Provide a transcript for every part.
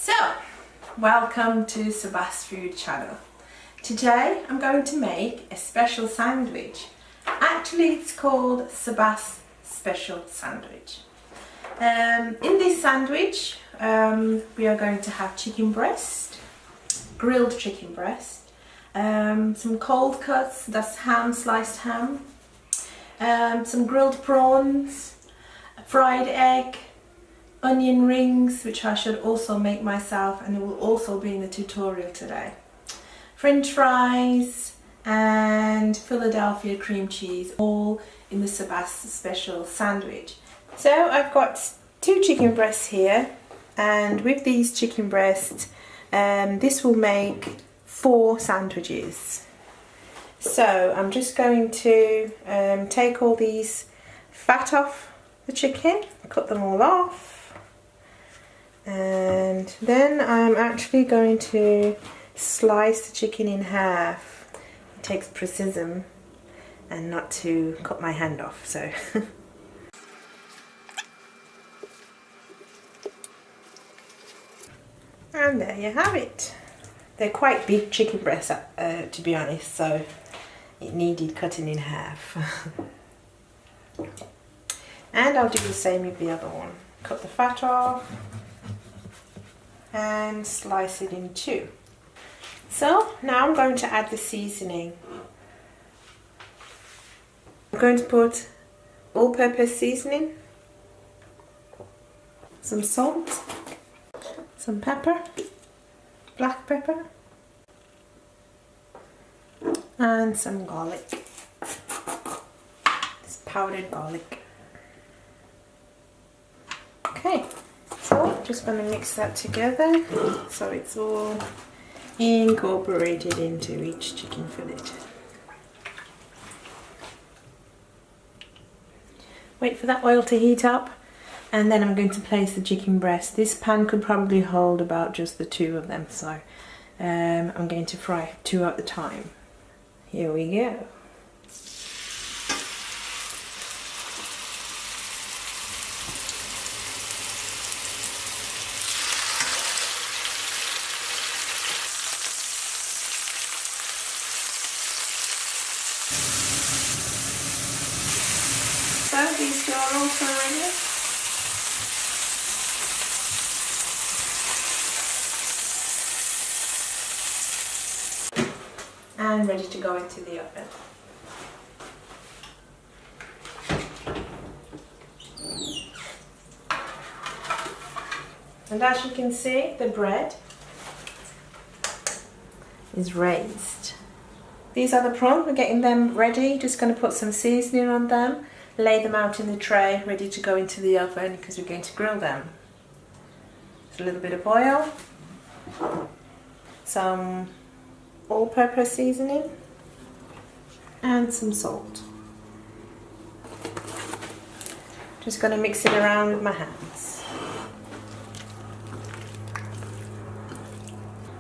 So, welcome to Sebas Food Channel. Today I'm going to make a special sandwich. Actually, it's called Sebas Special Sandwich. In this sandwich, we are going to have chicken breast, grilled chicken breast, some cold cuts, that's ham, sliced ham, some grilled prawns, a fried egg, onion rings, which I should also make myself, and it will also be in the tutorial today, French fries and Philadelphia cream cheese, all in the Sebas special sandwich. So I've got 2 chicken breasts here, and with these chicken breasts this will make 4 sandwiches. So I'm just going to take all these fat off the chicken, cut them all off. And then I'm actually going to slice the chicken in half. It takes precision and not to cut my hand off, so. And there you have it. They're quite big chicken breasts, to be honest, so it needed cutting in half. And I'll do the same with the other one. Cut the fat off and slice it in 2. So now I'm going to add the seasoning. I'm going to put all-purpose seasoning, some salt, some pepper, black pepper, and some garlic. This powdered garlic. Okay. So just going to mix that together so it's all incorporated into each chicken fillet. Wait for that oil to heat up, and then I'm going to place the chicken breast. This pan could probably hold about just the 2 of them, so I'm going to fry 2 at a time. Here we go. So these 2 are also ready. And ready to go into the oven. And as you can see, the bread is raised. These are the prawns, we're getting them ready. Just going to put some seasoning on them. Lay them out in the tray, ready to go into the oven because we're going to grill them. Just a little bit of oil, some all-purpose seasoning, and some salt. Just going to mix it around with my hands.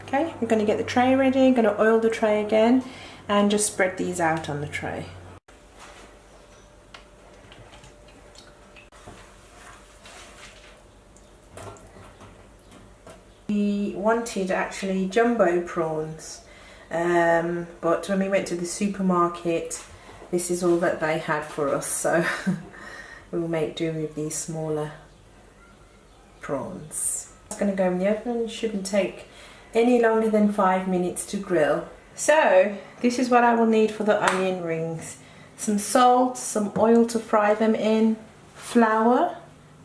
Okay, we're going to get the tray ready, going to oil the tray again, and just spread these out on the tray. We wanted actually jumbo prawns, but when we went to the supermarket, this is all that they had for us, so we'll make do with these smaller prawns. It's going to go in the oven. It shouldn't take any longer than 5 minutes to grill. So this is what I will need for the onion rings: some salt, some oil to fry them in, flour,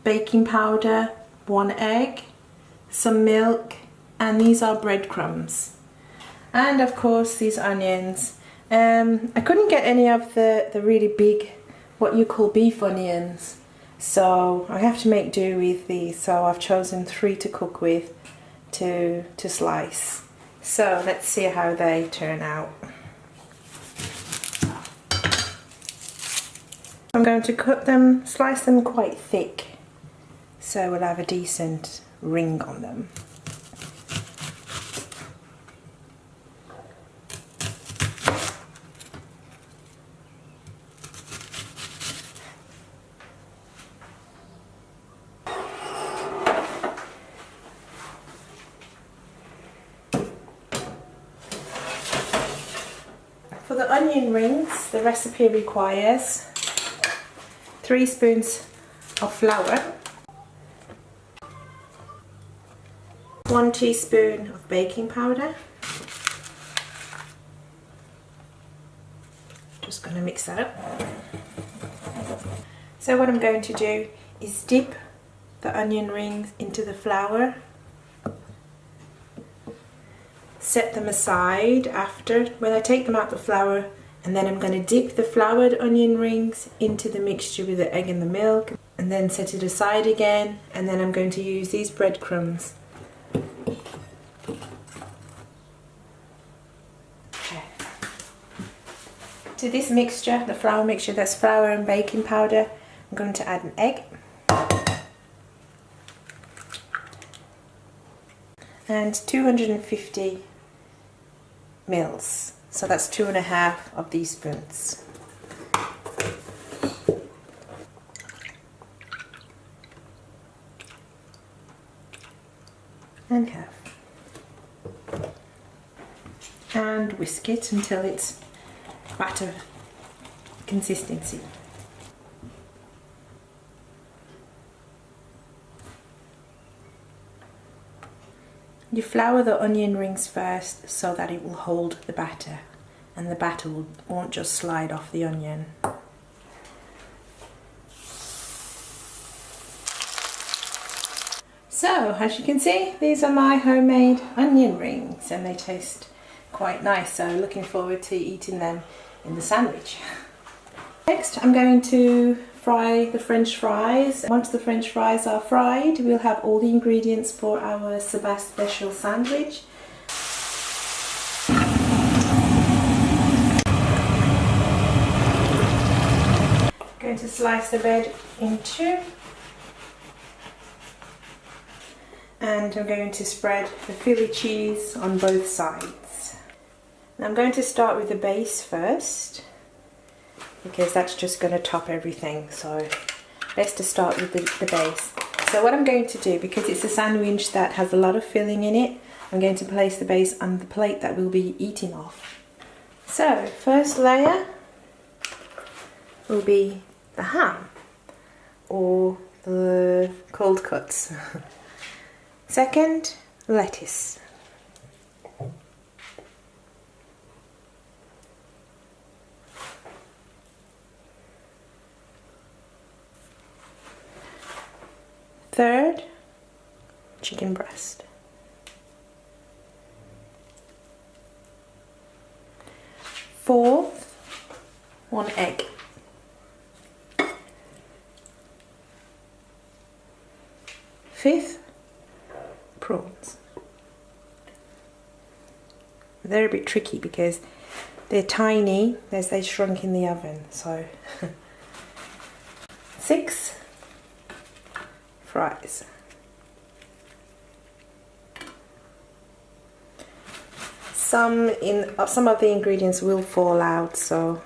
baking powder, 1 egg, some milk, and these are breadcrumbs, and of course these onions. I couldn't get any of the really big, what you call beef onions, so I have to make do with these, so I've chosen 3 to cook with, to slice. So let's see how they turn out. I'm going to cut them, slice them quite thick, so we'll have a decent ring on them. the onion rings, the recipe requires 3 spoons of flour, 1 teaspoon of baking powder. Just going to mix that up. So what I'm going to do is dip the onion rings into the flour, set them aside after when I take them out the flour, and then I'm going to dip the floured onion rings into the mixture with the egg and the milk, and then set it aside again, and then I'm going to use these breadcrumbs. Okay. To this mixture, the flour mixture, that's flour and baking powder, I'm going to add an egg and 250 mils, so that's 2.5 of these spoons. And half. And whisk it until it's batter consistency. You flour the onion rings first so that it will hold the batter, and the batter won't just slide off the onion. So, as you can see, these are my homemade onion rings and they taste quite nice, so looking forward to eating them in the sandwich. Next, I'm going to fry the French fries. Once the French fries are fried, we'll have all the ingredients for our Sebas special sandwich. I'm going to slice the bread in 2, and I'm going to spread the Philly cheese on both sides. Now I'm going to start with the base first, because that's just going to top everything, so best to start with the base. So what I'm going to do, because it's a sandwich that has a lot of filling in it, I'm going to place the base on the plate that we'll be eating off. So first layer will be the ham, or the cold cuts. Second, lettuce. Third, chicken breast. Fourth, 1 egg. Fifth, prawns. They're a bit tricky because they're tiny as they shrunk in the oven, so. 6, fries. Some of the ingredients will fall out, so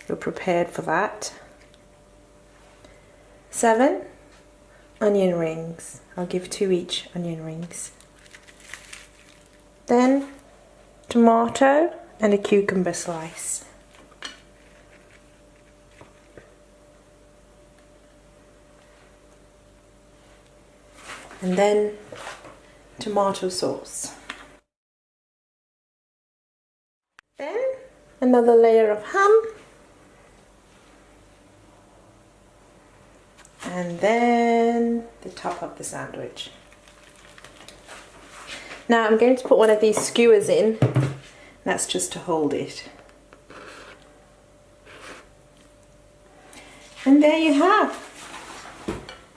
we're prepared for that. 7, onion rings. I'll give 2 each onion rings. Then tomato and a cucumber slice. And then tomato sauce. Then another layer of ham. And then the top of the sandwich. Now I'm going to put one of these skewers in. That's just to hold it. And there you have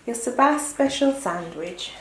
your Sebas special sandwich.